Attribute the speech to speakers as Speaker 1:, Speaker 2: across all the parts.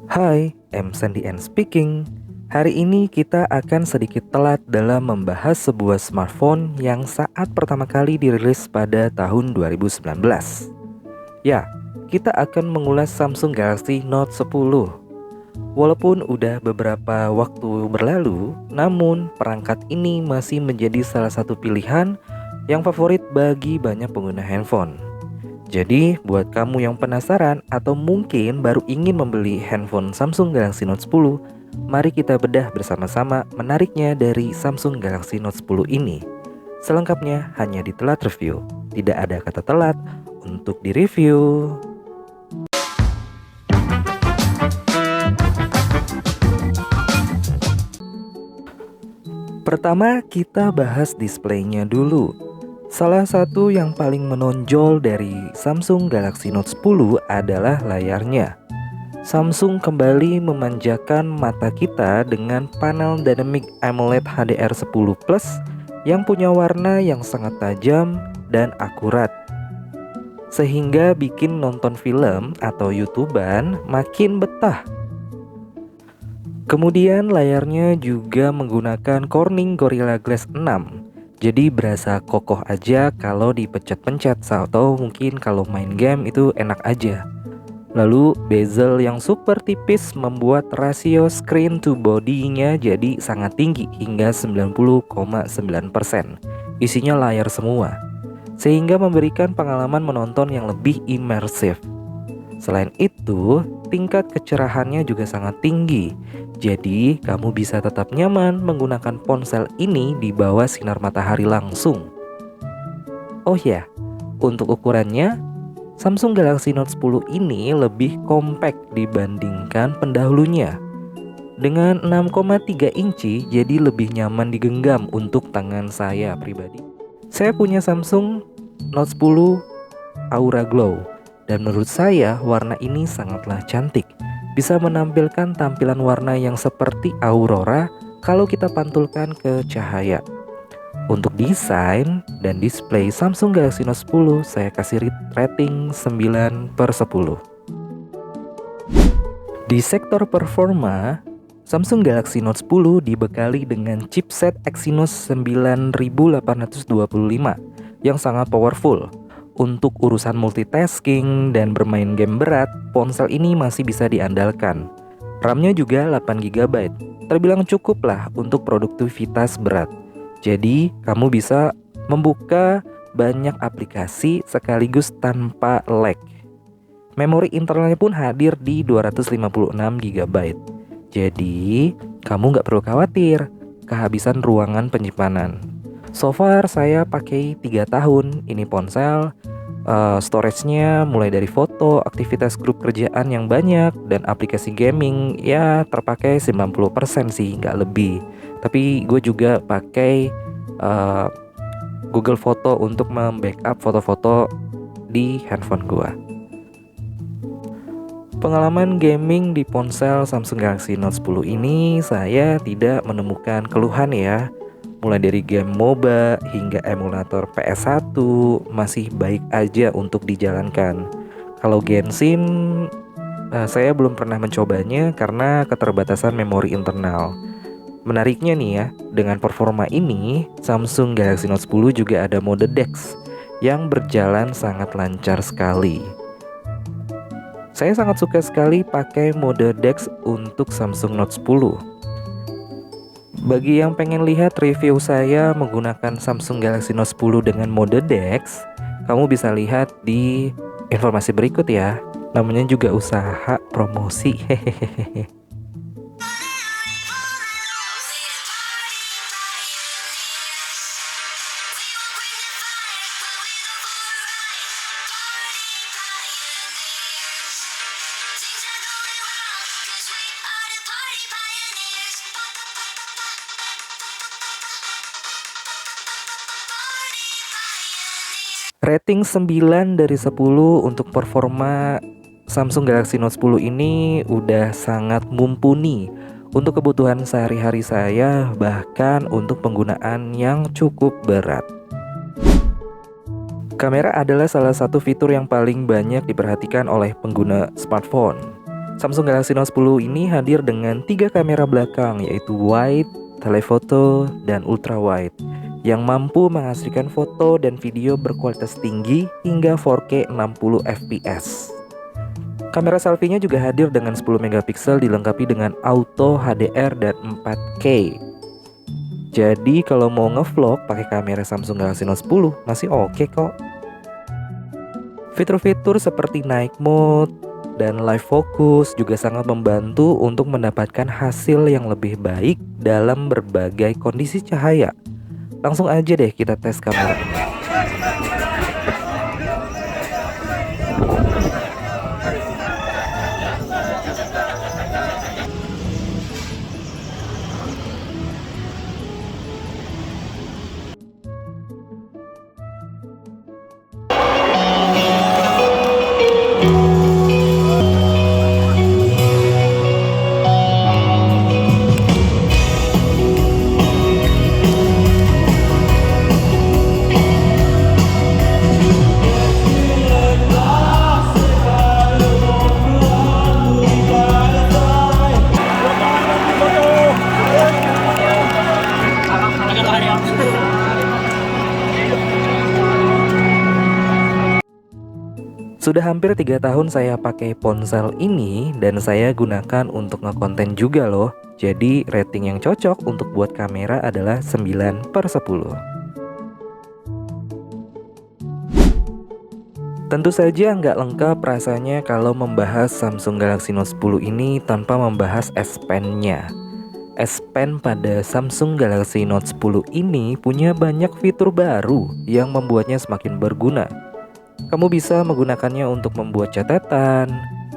Speaker 1: Hai, Sandy N speaking. Hari ini kita akan sedikit telat dalam membahas sebuah smartphone yang saat pertama kali dirilis pada tahun 2019. Ya, kita akan mengulas Samsung Galaxy Note 10. Walaupun udah beberapa waktu berlalu, namun perangkat ini masih menjadi salah satu pilihan yang favorit bagi banyak pengguna handphone. Jadi, buat kamu yang penasaran atau mungkin baru ingin membeli handphone Samsung Galaxy Note 10, mari kita bedah bersama-sama menariknya dari Samsung Galaxy Note 10 ini. Selengkapnya hanya di Telat Review. Tidak ada kata telat untuk direview. Pertama, kita bahas displaynya dulu. Salah satu yang paling menonjol dari Samsung Galaxy Note 10 adalah layarnya. Samsung kembali memanjakan mata kita dengan panel Dynamic AMOLED HDR10 Plus yang punya warna yang sangat tajam dan akurat, sehingga bikin nonton film atau YouTuber makin betah. Kemudian layarnya juga menggunakan Corning Gorilla Glass 6. Jadi berasa kokoh aja kalau dipencet-pencet, atau mungkin kalau main game itu enak aja. Lalu bezel yang super tipis membuat rasio screen to body-nya jadi sangat tinggi hingga 90,9%. Isinya layar semua, sehingga memberikan pengalaman menonton yang lebih imersif. Selain itu, tingkat kecerahannya juga sangat tinggi. Jadi, kamu bisa tetap nyaman menggunakan ponsel ini di bawah sinar matahari langsung. Oh ya, untuk ukurannya, Samsung Galaxy Note 10 ini lebih compact dibandingkan pendahulunya. Dengan 6,3 inci, jadi lebih nyaman digenggam untuk tangan saya pribadi. Saya punya Samsung Note 10 Aura Glow, dan menurut saya warna ini sangatlah cantik. Bisa menampilkan tampilan warna yang seperti aurora kalau kita pantulkan ke cahaya. Untuk desain dan display Samsung Galaxy Note 10, saya kasih rating 9/10. Di sektor performa, Samsung Galaxy Note 10 dibekali dengan chipset Exynos 9825 yang sangat powerful. Untuk urusan multitasking dan bermain game berat, ponsel ini masih bisa diandalkan. RAM-nya juga 8 GB, terbilang cukup lah untuk produktivitas berat. Jadi, kamu bisa membuka banyak aplikasi sekaligus tanpa lag. Memori internalnya pun hadir di 256 GB. Jadi, kamu nggak perlu khawatir kehabisan ruangan penyimpanan. So far saya pakai 3 tahun ini ponsel. Storage-nya mulai dari foto, aktivitas grup kerjaan yang banyak, dan aplikasi gaming ya terpakai 90% sih, nggak lebih. Tapi gue juga pakai Google Foto untuk membackup foto-foto di handphone gue. Pengalaman gaming di ponsel Samsung Galaxy Note 10 ini saya tidak menemukan keluhan ya. Mulai dari game MOBA hingga emulator PS1 masih baik aja untuk dijalankan. Kalau Genshin, saya belum pernah mencobanya karena keterbatasan memori internal. Menariknya nih ya, dengan performa ini, Samsung Galaxy Note 10 juga ada mode DeX yang berjalan sangat lancar sekali. Saya sangat suka sekali pakai mode DeX untuk Samsung Note 10. Bagi yang pengen lihat review saya menggunakan Samsung Galaxy Note 10 dengan mode DeX, kamu bisa lihat di informasi berikut ya. Namanya juga usaha promosi. Hehehe. Rating 9/10 untuk performa Samsung Galaxy Note 10 ini udah sangat mumpuni untuk kebutuhan sehari-hari saya, bahkan untuk penggunaan yang cukup berat. Kamera adalah salah satu fitur yang paling banyak diperhatikan oleh pengguna smartphone. Samsung Galaxy Note 10 ini hadir dengan 3 kamera belakang, yaitu wide, telephoto, dan ultra wide, yang mampu menghasilkan foto dan video berkualitas tinggi hingga 4K 60 fps. Kamera selfie-nya juga hadir dengan 10 megapiksel dilengkapi dengan auto HDR dan 4K. Jadi kalau mau ngevlog pakai kamera Samsung Galaxy Note 10 masih oke kok. Fitur-fitur seperti night mode dan live focus juga sangat membantu untuk mendapatkan hasil yang lebih baik dalam berbagai kondisi cahaya. Langsung aja deh kita tes kamera ini. Sudah hampir 3 tahun saya pakai ponsel ini dan saya gunakan untuk ngekonten juga loh. Jadi rating yang cocok untuk buat kamera adalah 9/10. Tentu saja nggak lengkap rasanya kalau membahas Samsung Galaxy Note 10 ini tanpa membahas S Pen-nya. S Pen pada Samsung Galaxy Note 10 ini punya banyak fitur baru yang membuatnya semakin berguna. Kamu bisa menggunakannya untuk membuat catatan,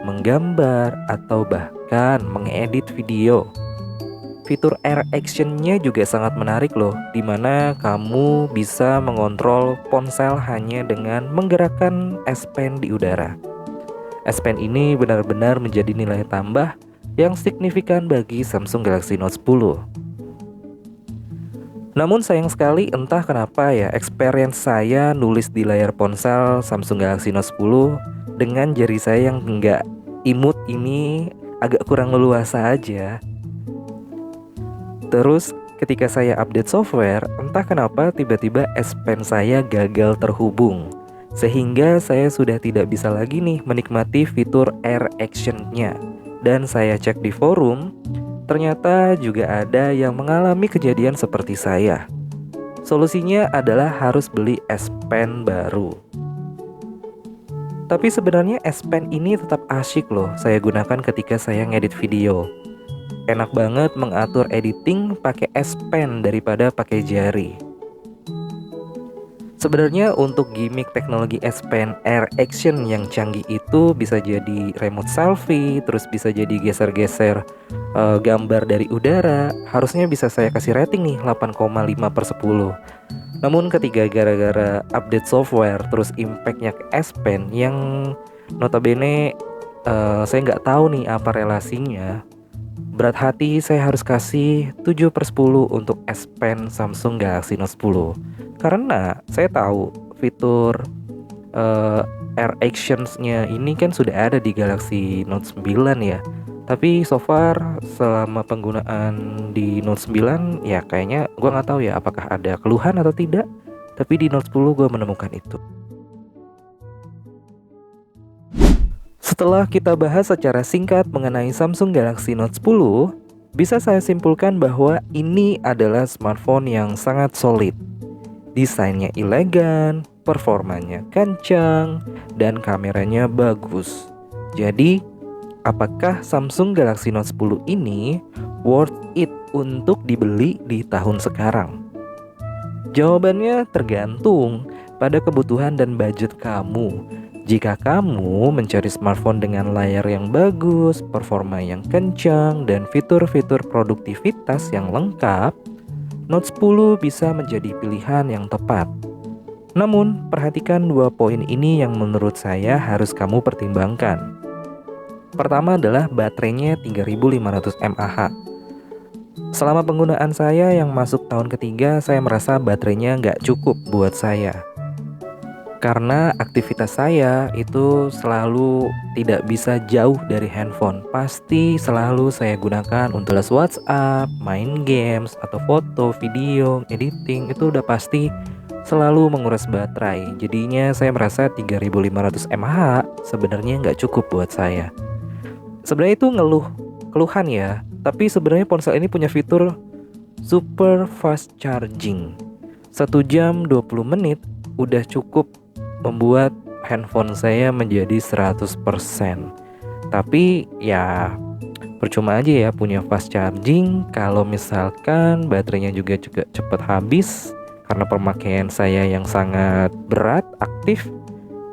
Speaker 1: menggambar, atau bahkan mengedit video. Fitur Air Action-nya juga sangat menarik loh, dimana kamu bisa mengontrol ponsel hanya dengan menggerakkan S Pen di udara. S Pen ini benar-benar menjadi nilai tambah yang signifikan bagi Samsung Galaxy Note 10. Namun sayang sekali entah kenapa ya experience saya nulis di layar ponsel Samsung Galaxy Note 10 dengan jari saya yang nggak imut ini agak kurang leluasa aja. Terus ketika saya update software, entah kenapa tiba-tiba S Pen saya gagal terhubung, sehingga saya sudah tidak bisa lagi nih menikmati fitur Air Action-nya. Dan saya cek di forum, ternyata juga ada yang mengalami kejadian seperti saya. Solusinya adalah harus beli S Pen baru. Tapi sebenarnya S Pen ini tetap asyik loh saya gunakan ketika saya ngedit video. Enak banget mengatur editing pakai S Pen daripada pakai jari. Sebenarnya untuk gimmick teknologi S Pen Air Action yang canggih itu bisa jadi remote selfie, terus bisa jadi geser-geser gambar dari udara. Harusnya bisa saya kasih rating nih 8,5/10. Namun ketika gara-gara update software terus impactnya ke S Pen yang notabene saya nggak tahu nih apa relasinya, berat hati saya harus kasih 7/10 untuk S Pen Samsung Galaxy Note 10. Karena saya tahu fitur Air Actions-nya ini kan sudah ada di Galaxy Note 9 ya. Tapi so far selama penggunaan di Note 9 ya kayaknya gue nggak tahu ya apakah ada keluhan atau tidak. Tapi di Note 10 gue menemukan itu. Setelah kita bahas secara singkat mengenai Samsung Galaxy Note 10, bisa saya simpulkan bahwa ini adalah smartphone yang sangat solid. Desainnya elegan, performanya kencang, dan kameranya bagus. Jadi, apakah Samsung Galaxy Note 10 ini worth it untuk dibeli di tahun sekarang? Jawabannya tergantung pada kebutuhan dan budget kamu. Jika kamu mencari smartphone dengan layar yang bagus, performa yang kencang, dan fitur-fitur produktivitas yang lengkap, Note 10 bisa menjadi pilihan yang tepat. Namun, perhatikan 2 poin ini yang menurut saya harus kamu pertimbangkan. Pertama adalah baterainya 3500 mAh. Selama penggunaan saya yang masuk tahun ketiga, saya merasa baterainya nggak cukup buat saya. Karena aktivitas saya itu selalu tidak bisa jauh dari handphone. Pasti selalu saya gunakan untuk les WhatsApp, main games, atau foto, video, editing. Itu udah pasti selalu menguras baterai. Jadinya saya merasa 3500 mAh sebenarnya nggak cukup buat saya. Sebenarnya itu keluhan ya. Tapi sebenarnya ponsel ini punya fitur super fast charging. 1 jam 20 menit udah cukup membuat handphone saya menjadi 100%. Tapi ya percuma aja ya punya fast charging kalau misalkan baterainya juga cepat habis, karena pemakaian saya yang sangat berat, aktif,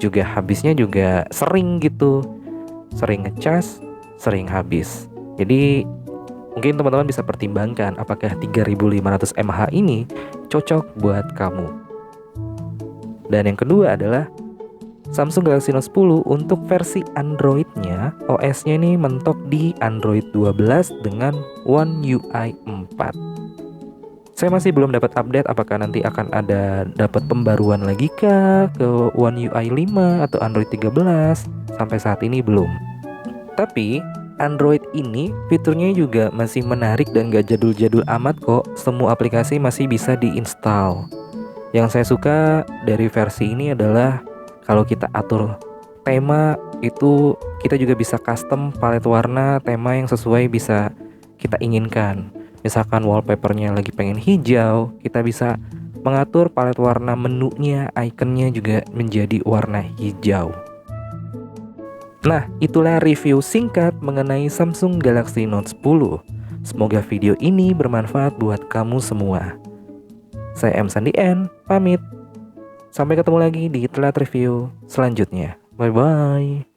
Speaker 1: juga habisnya juga sering gitu. Sering ngecas, sering habis. Jadi mungkin teman-teman bisa pertimbangkan apakah 3500 mAh ini cocok buat kamu. Dan yang kedua adalah Samsung Galaxy Note 10 untuk versi Android-nya, OS-nya ini mentok di Android 12 dengan One UI 4. Saya masih belum dapat update apakah nanti akan ada dapat pembaruan lagi kah ke One UI 5 atau Android 13. Sampai saat ini belum. Tapi Android ini fiturnya juga masih menarik dan gak jadul-jadul amat kok. Semua aplikasi masih bisa diinstal. Yang saya suka dari versi ini adalah kalau kita atur tema itu kita juga bisa custom palet warna tema yang sesuai bisa kita inginkan. Misalkan wallpapernya lagi pengen hijau, kita bisa mengatur palet warna menunya, ikonnya juga menjadi warna hijau. Nah, itulah review singkat mengenai Samsung Galaxy Note 10. Semoga video ini bermanfaat buat kamu semua. Saya M. Sandi N, pamit. Sampai ketemu lagi di telat review selanjutnya. Bye-bye.